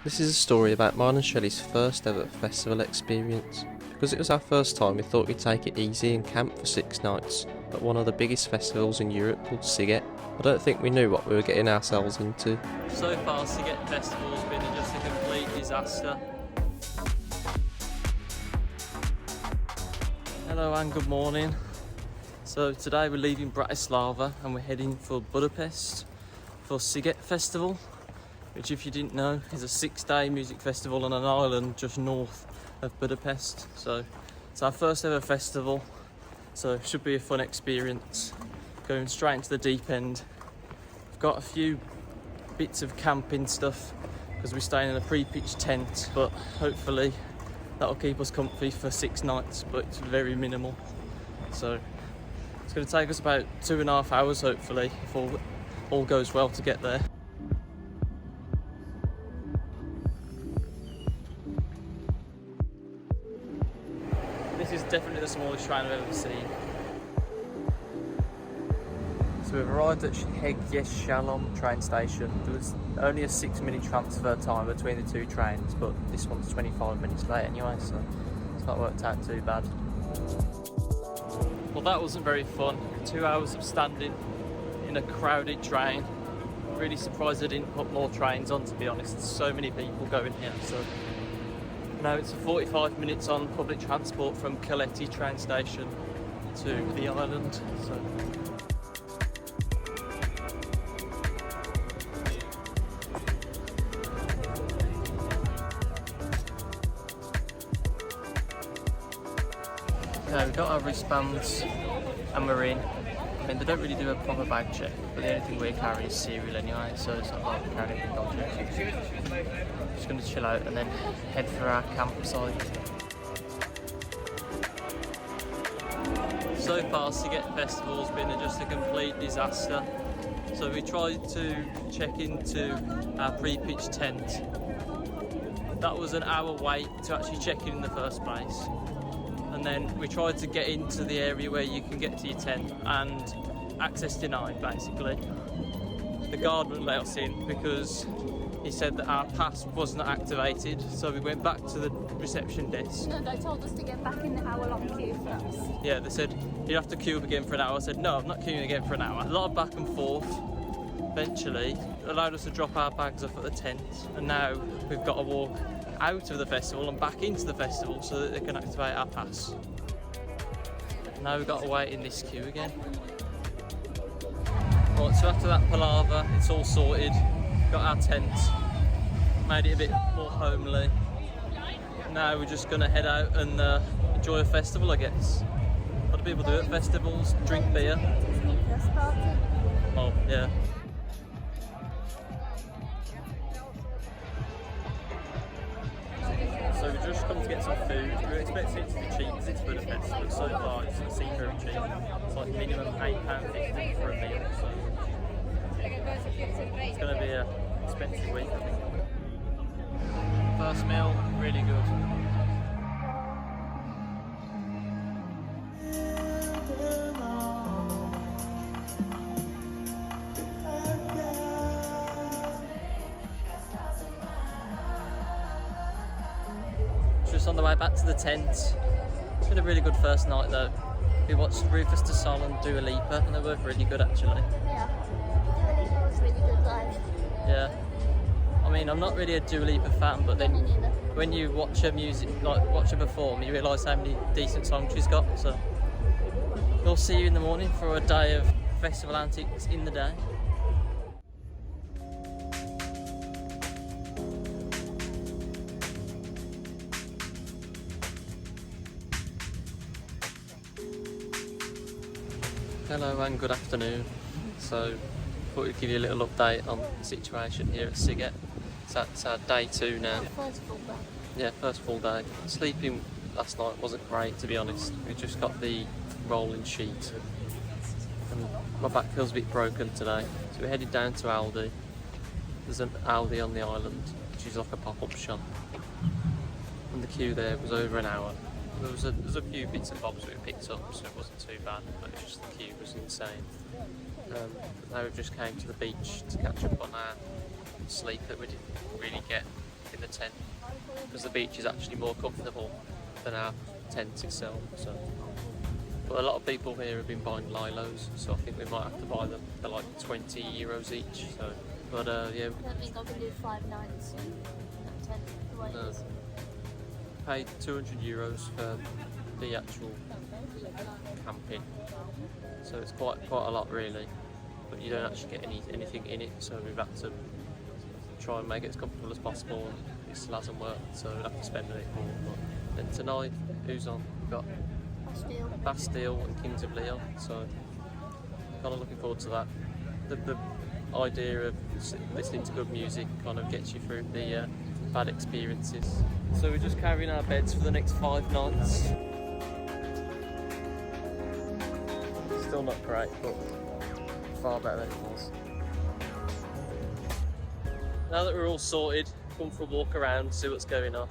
This is a story about mine and Shelley's first ever festival experience. Because it was our first time, we thought we'd take it easy and camp for 6 nights at one of the biggest festivals in Europe called Sziget. I don't think we knew what we were getting ourselves into. So far, Sziget Festival's been just a complete disaster. Hello and good morning. So today we're leaving Bratislava and we're heading for Budapest for Sziget Festival, which, if you didn't know, is a 6-day music festival on an island just north of Budapest. So it's our first ever festival, so it should be a fun experience, going straight into the deep end. We've got a few bits of camping stuff because we're staying in a pre-pitched tent, but hopefully that'll keep us comfy for 6 nights, but it's very minimal. So it's going to take us about 2.5 hours hopefully, if all goes well, to get there. This is definitely the smallest train I've ever seen. So we've arrived at Sziget train station. There was only a 6-minute transfer time between the two trains, but this one's 25 minutes late anyway, so it's not worked out too bad. Well, that wasn't very fun. 2 hours of standing in a crowded train. Really surprised they didn't put more trains on, to be honest. There's so many people going here. So now it's 45 minutes on public transport from Keleti train station to the island. So okay, we've got our wristbands and we're in. I mean, they don't really do a proper bag check, but the only thing we carry is cereal anyway, so it's not like we carry anything dodgy. Just going to chill out and then head for our campsite. So far, Sziget Festival's been just a complete disaster. So we tried to check into our pre-pitched tent. That was an hour wait to actually check in the first place. And then we tried to get into the area where you can get to your tent, and access denied basically. The guard wouldn't let us in because he said that our pass wasn't activated, so we went back to the reception desk. No, they told us to get back in the hour-long queue first. Yeah, they said you have to queue up again for an hour. I said no, I'm not queuing again for an hour. A lot of back and forth. Eventually allowed us to drop our bags off at the tent, and now we've got to walk out of the festival and back into the festival so that they can activate our pass. Now we've got to wait in this queue again. Right, so after that palaver, it's all sorted. Got our tent, made it a bit more homely. Now we're just going to head out and enjoy a festival, I guess. What do people do at festivals? Drink beer? Oh, yeah. So we've just come to get some food. We were expecting it to be cheap because it's Budapest, but so far it doesn't seem very cheap. It's like minimum £8.50 for a meal, so it's going to be an expensive week, I think. First meal, really good. Just on the way back to the tent. It's been a really good first night though. We watched Rufus Du Sol and Dua Lipa, and they were really good actually. Yeah, it was really good live. Yeah. I mean, I'm not really a Dua Lipa fan, but then when you watch her music, like watch her perform, you realise how many decent songs she's got. So we'll see you in the morning for a day of festival antics in the day. Hello and good afternoon. So, thought we'd give you a little update on the situation here at Sziget. So it's our day 2 now. First full day. Yeah, first full day. Sleeping last night wasn't great, to be honest. We just got the rolling sheet. And my back feels a bit broken today. So we're headed down to Aldi. There's an Aldi on the island, which is like a pop-up shop. And the queue there was over an hour. There's a few bits and bobs we picked up, so it wasn't too bad, but it's just the queue was insane. Now we've just came to the beach to catch up on our sleep that we didn't really get sleep in the tent because the beach is actually more comfortable than our tent itself. So, but a lot of people here have been buying lilos, so I think we might have to buy them. They're like 20 euros each. So, but yeah, I don't think I can do 5 nights in that tent the way it is. paid 200 euros for the actual camping, so it's quite a lot really, but you don't actually get anything in it, so we've had to try and make it as comfortable as possible, and it still hasn't worked, so we'll have to spend a bit more. But then tonight, who's on? We've got Bastille and Kings of Leon, so kind of looking forward to that. The idea of listening to good music kind of gets you through the bad experiences. So we're just carrying our beds for the next 5 nights. Still not great, but far better than it was. Now that we're all sorted, come for a walk around, see what's going on.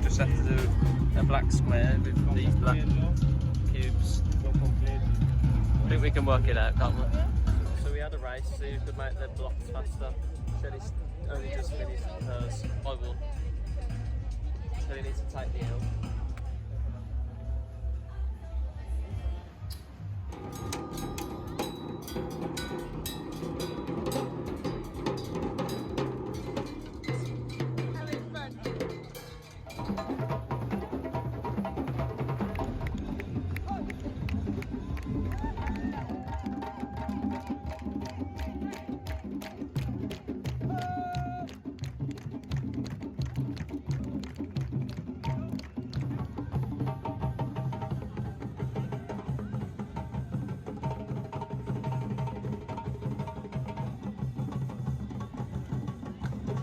Just have to do a black square with these black cubes. I think we can work it out, can't we? So we had a race to see who could make their blocks faster. Shelley's only just finished hers. I won. Shelley needs to take the L.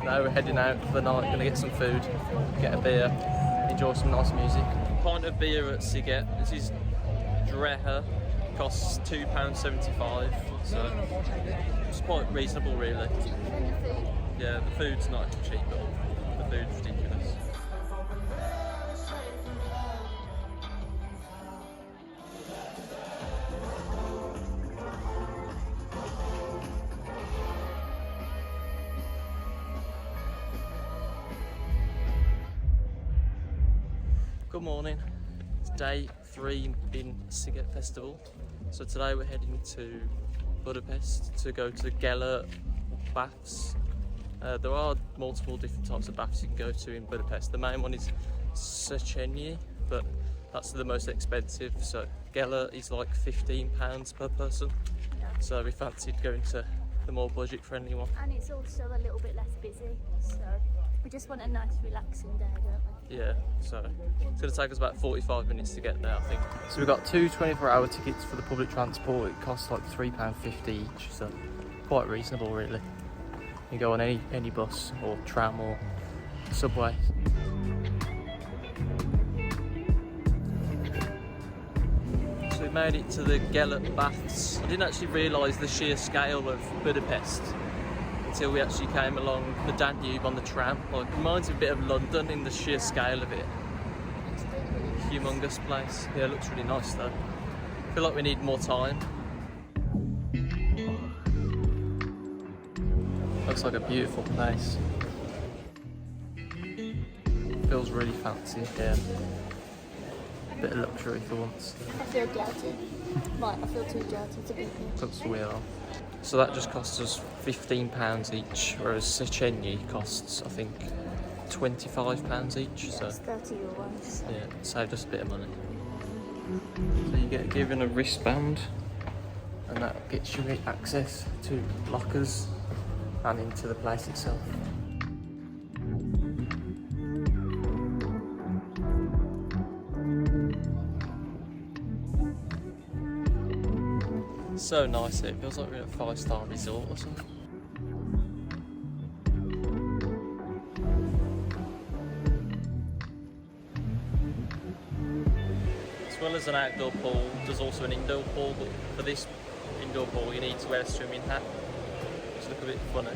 Now we're heading out for the night, gonna get some food, get a beer, enjoy some nice music. A pint of beer at Sziget, this is Dreher, costs £2.75, so it's quite reasonable really. Yeah, the food's not cheap at all, the food's ridiculous. Good morning, it's day 3 in Sziget Festival. So today we're heading to Budapest to go to Gala baths. There are multiple different types of baths you can go to in Budapest. The main one is Széchenyi, but that's the most expensive. So Gala is like £15 per person. So we fancied going to the more budget friendly one. And it's also a little bit less busy, so we just want a nice relaxing day, don't we? Yeah, so it's going to take us about 45 minutes to get there, I think. So we've got 2 24-hour tickets for the public transport. It costs like £3.50 each, so quite reasonable really. You go on any bus or tram or subway. So we made it to the Gala baths. I didn't actually realise the sheer scale of Budapest until we actually came along the Danube on the tram. Like, it reminds me a bit of London in the sheer scale of it. Humongous place. Yeah, it looks really nice though. I feel like we need more time. Looks like a beautiful place. Feels really fancy here. Bit of luxury for once. I feel dirty. Right, I feel too dirty to be here. Puts the wheel on. So that just costs us £15 each, whereas Széchenyi costs, I think, £25 each. Yeah, so it's 30 euros. yeah, it saved us a bit of money. So you get given a wristband, and that gets you access to lockers and into the place itself. So nice here, it feels like we're at a 5-star resort or something. As well as an outdoor pool, there's also an indoor pool, but for this indoor pool you need to wear a swimming hat, which look a bit funny.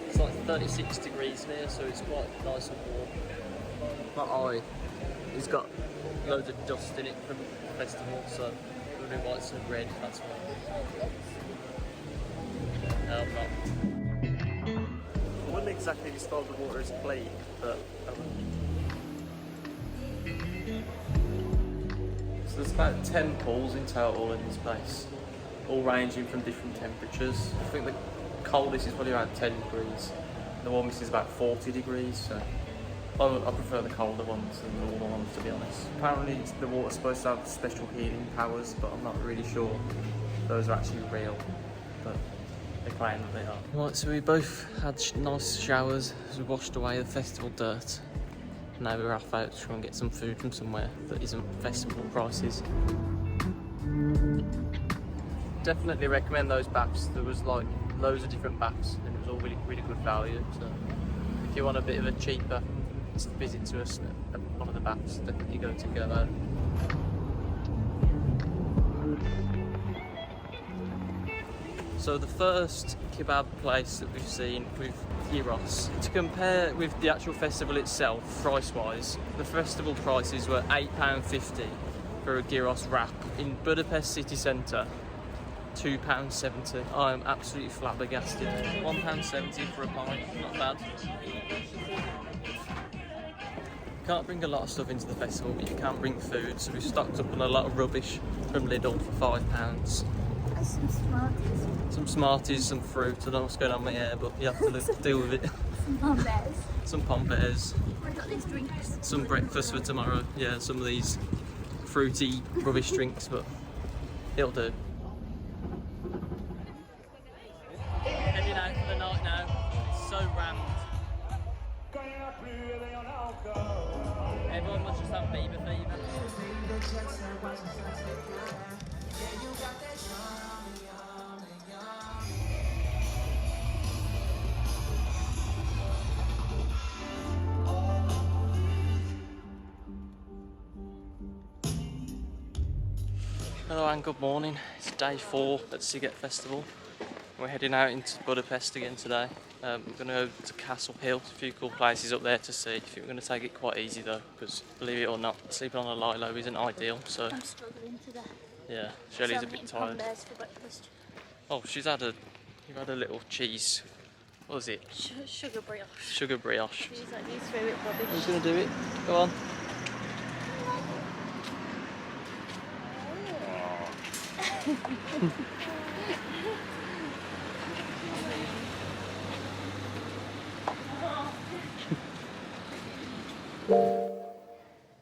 It's like 36 degrees here, so it's quite nice and warm. My eye It's got loads of dust in it from the festival, so we're doing white and red, that's why. No, I'm not. I wouldn't exactly describe the water as clean, but so there's about 10 pools in total in this place, all ranging from different temperatures. I think the coldest is probably around 10 degrees, the warmest is about 40 degrees, so I prefer the colder ones than the warmer ones, to be honest. Apparently the water's supposed to have special healing powers, but I'm not really sure those are actually real, but they claim that they are. Right, so we both had nice showers as we washed away the festival dirt. Now we're off out to try and get some food from somewhere that isn't festival prices. Definitely recommend those baths. There was like loads of different baths and it was all really, really good value. So if you want a bit of a cheaper visit to us at one of the baths, definitely go to Eurail. So the first kebab place that we've seen with gyros, to compare with the actual festival itself, price-wise, the festival prices were £8.50 for a gyros wrap. In Budapest city centre, £2.70. I'm absolutely flabbergasted. £1.70 for a pint, not bad. You can't bring a lot of stuff into the festival, but you can bring food, so we've stocked up on a lot of rubbish from Lidl for £5. Some Smarties. Some Smarties, some fruit. I don't know what's going on in my hair, but you have to deal with it. Some Pombears. Some Pombears. I got these drinks. Some breakfast for tomorrow. Yeah, some of these fruity rubbish drinks, but it'll do. Heading out for the night now. It's so rammed. Everyone must just have Bieber fever. Hello and good morning. It's day 4 at Sziget Festival. We're heading out into Budapest again today. We're going to go to Castle Hill, a few cool places up there to see. I think we're going to take it quite easy though, because believe it or not, sleeping on a lilo isn't ideal. So I'm struggling today. yeah, Shelley's So a I'm bit eating tired. Pombears for breakfast. Oh, you've had a little cheese. What was it? Sugar brioche. Sugar brioche. She's like, you threw it rubbish. Who's going to do it? Go on.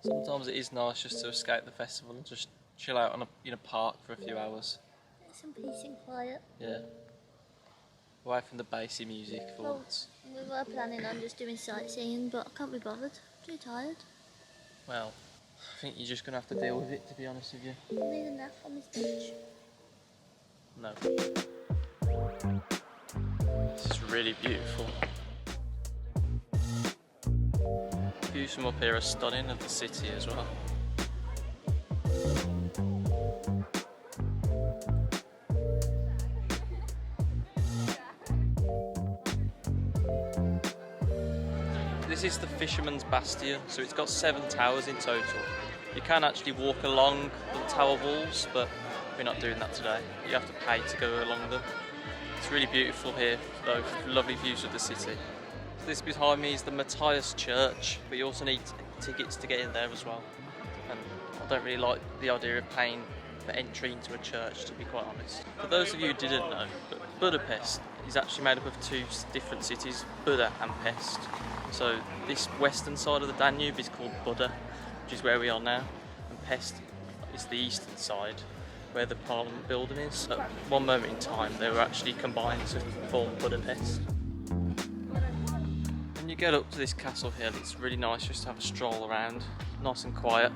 Sometimes it is nice just to escape the festival and just chill out in a park for a few hours. Some peace and quiet. Yeah. Away from the bassy music for Well, once. we were planning on just doing sightseeing, but I can't be bothered. Too tired. Well, I think you're just going to have to deal with it, to be honest with you. I need a nap on this beach. No. This is really beautiful. Views from up here are stunning of the city as well. This is the Fisherman's Bastion, so it's got 7 towers in total. You can actually walk along the tower walls, but we're not doing that today. You have to pay to go along them. It's really beautiful here, though, lovely views of the city. This behind me is the Matthias Church, but you also need tickets to get in there as well. And I don't really like the idea of paying for entry into a church, to be quite honest. For those of you who didn't know, Budapest is actually made up of 2 different cities, Buda and Pest. So this western side of the Danube is called Buda, which is where we are now, and Pest is the eastern side, where the Parliament building is. At one moment in time, they were actually combined to form Budapest. When you get up to this castle hill, it's really nice just to have a stroll around, nice and quiet.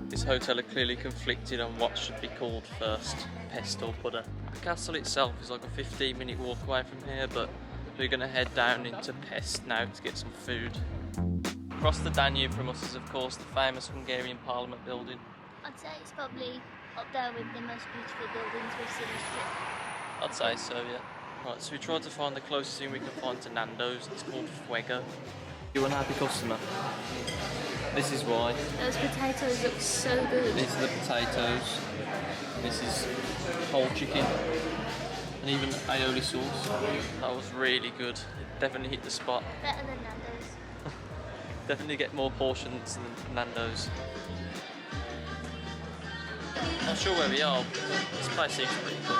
This hotel are clearly conflicted on what should be called first, Pest or Buda. The castle itself is like a 15-minute walk away from here, but we're going to head down into Pest now to get some food. Across the Danube from us is of course the famous Hungarian Parliament building. I'd say it's probably up there with the most beautiful buildings we've seen this trip. I'd say so, yeah. Right, so we tried to find the closest thing we can find to Nando's. It's called Fuego. You an happy customer? This is why. Those potatoes look so good. These are the potatoes. This is whole chicken. And even aioli sauce. That was really good. It definitely hit the spot. Better than Nando's. Definitely get more portions than Nando's. Not sure where we are, but this place seems pretty cool.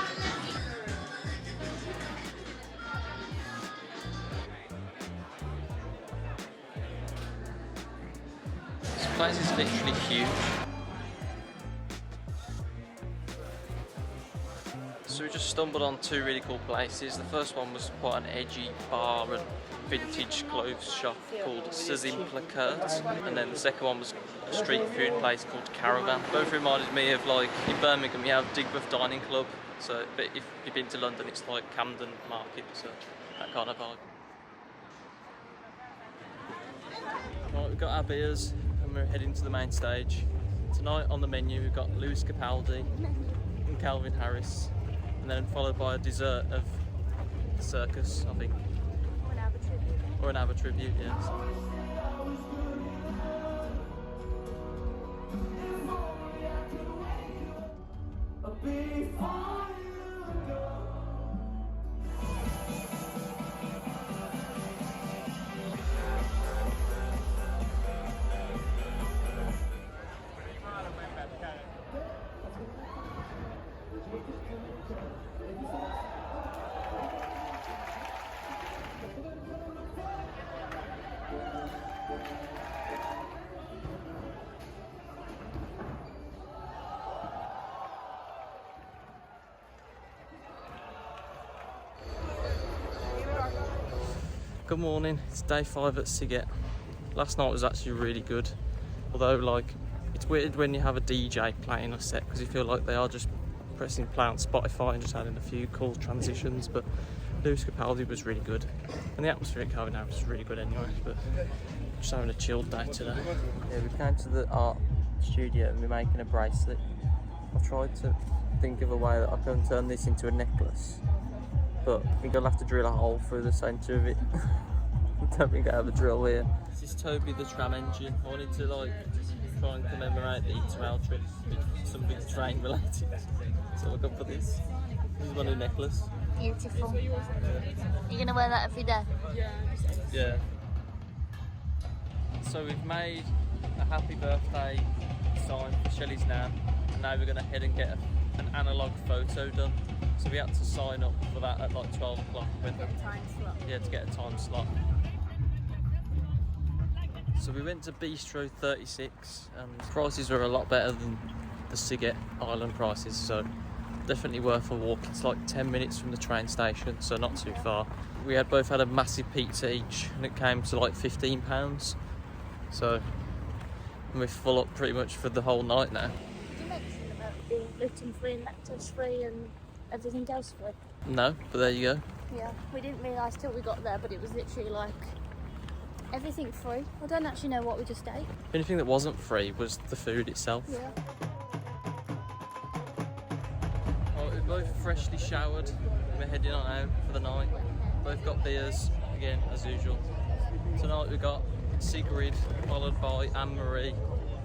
This place is literally huge. So we just stumbled on two really cool places. The first one was quite an edgy bar and vintage clothes shop called Sziget, and then the second one was a street food place called Caravan. Both reminded me of, like, in Birmingham we have Digbeth Dining Club, so but if you've been to London it's like Camden Market, so that kind of vibe. Right, we've got our beers and we're heading to the main stage. Tonight on the menu we've got Lewis Capaldi and Calvin Harris, and then followed by a dessert of the circus, I think. Or an ABBA tribute, yes. Good morning, it's day 5 at Sziget. Last night was actually really good, although like it's weird when you have a DJ playing a set because you feel like they are just pressing play on Spotify and just adding a few cool transitions, but Lewis Capaldi was really good and the atmosphere at Calvin Harris was really good anyway, but just having a chilled day today. Yeah, we came to the art studio and we're making a bracelet. I tried to think of a way that I can turn this into a necklace, but I think I'll have to drill a hole through the centre of it. I don't think I have a drill here. This is Toby the tram engine. I wanted to like try and commemorate the Interrail trip with something train related. So I got for this. This is my new necklace. Beautiful. You're going to wear that every day? Yeah. So we've made a happy birthday sign for Shelley's nan, and now we're going to head and get an analogue photo done. So we had to sign up for that at like 12 o'clock. Get a time slot. Yeah, to get a time slot. So we went to Bistro 36 and prices were a lot better than the Sziget Island prices, so definitely worth a walk. It's like 10 minutes from the train station, so not too far. We had both had a massive pizza each and it came to like £15. So we're full up pretty much for the whole night now. Did you mention about being gluten free and lactose free and everything else free? No, but there you go. Yeah, we didn't realise till we got there, but it was literally like everything free. I don't actually know what we just ate. The only thing that wasn't free was the food itself. Yeah. Well, we're both freshly showered. We're heading on out for the night. Both got beers, again, as usual. Tonight we got Sigrid, followed by Anne-Marie,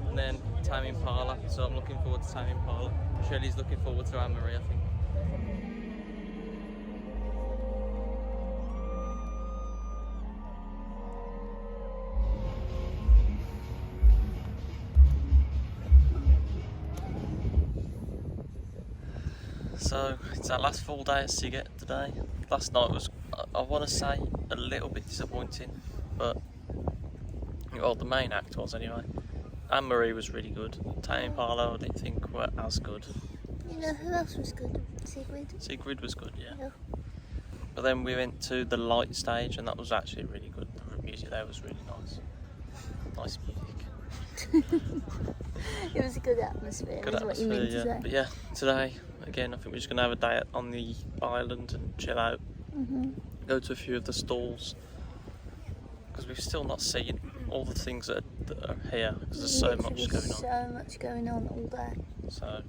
and then Tame Impala. So I'm looking forward to Tame Impala. Shelley's looking forward to Anne-Marie, I think. So it's our last full day at Sziget today. Last night was, I want to say, a little bit disappointing, but well, the main act was anyway. Anne-Marie was really good. Tame Impala I didn't think were as good. You know who else was good? Sigrid. Sigrid was good, yeah. But then we went to the light stage and that was actually really good. The music there was really nice. Nice music. It was a good atmosphere, Good is what you mean atmosphere, to yeah. say. But yeah, today, again, I think we're just going to have a day on the island and chill out. Go to a few of the stalls. Because we've still not seen all the things that are here. Because there's so much going on. So much going on all day. So,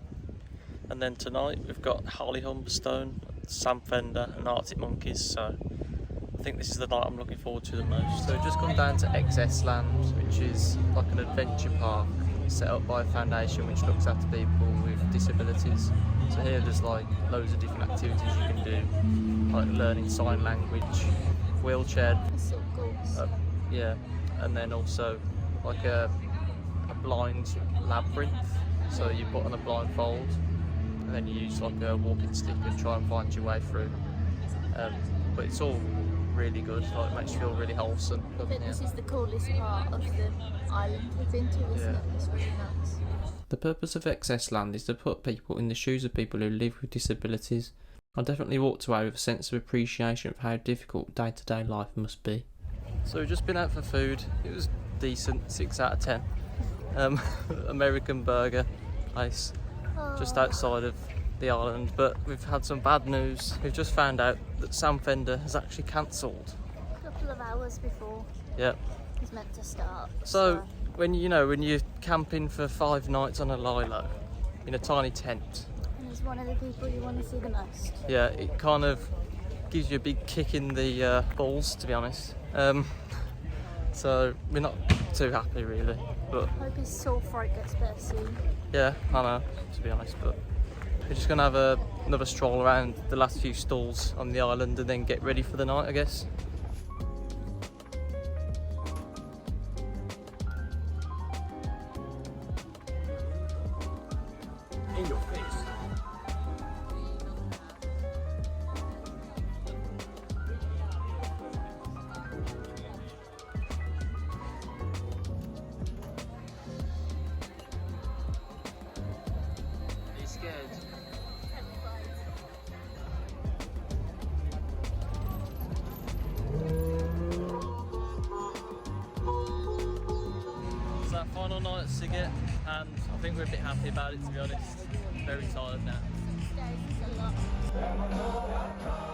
and then tonight we've got Harley Humberstone Sam Fender and Arctic Monkeys, so I think this is the night I'm looking forward to the most. So we've just come down to XS Land, which is like an adventure park set up by a foundation which looks after people with disabilities. So here there's like loads of different activities you can do, like learning sign language, wheelchair, So cool. yeah, and then also like a blind labyrinth. So you put on a blindfold and then you use like a walking stick and try and find your way through. But it's all really good, like it makes you feel really wholesome. I think this is the coolest part of the island we've been to, isn't it? It's really nice. The purpose of XS Land is to put people in the shoes of people who live with disabilities. I definitely walked away with a sense of appreciation of how difficult day-to-day life must be. So we've just been out for food. It was decent, 6 out of 10. American burger place just outside of the island, but we've had some bad news. We've just found out that Sam Fender has actually cancelled. A couple of hours before Yeah. it's meant to start. So when you're camping for 5 nights on a lilo in a tiny tent, And he's one of the people you want to see the most. yeah, it kind of gives you a big kick in the balls, to be honest. So we're not too happy really, but Hope his sore throat gets better soon. yeah, I know, to be honest, but we're just gonna have another stroll around the last few stalls on the island and then get ready for the night, I guess. In your face. Are you scared? It's our final night at Sziget, and I think we're a bit happy about it, to be honest. Very tired now. It's a lot.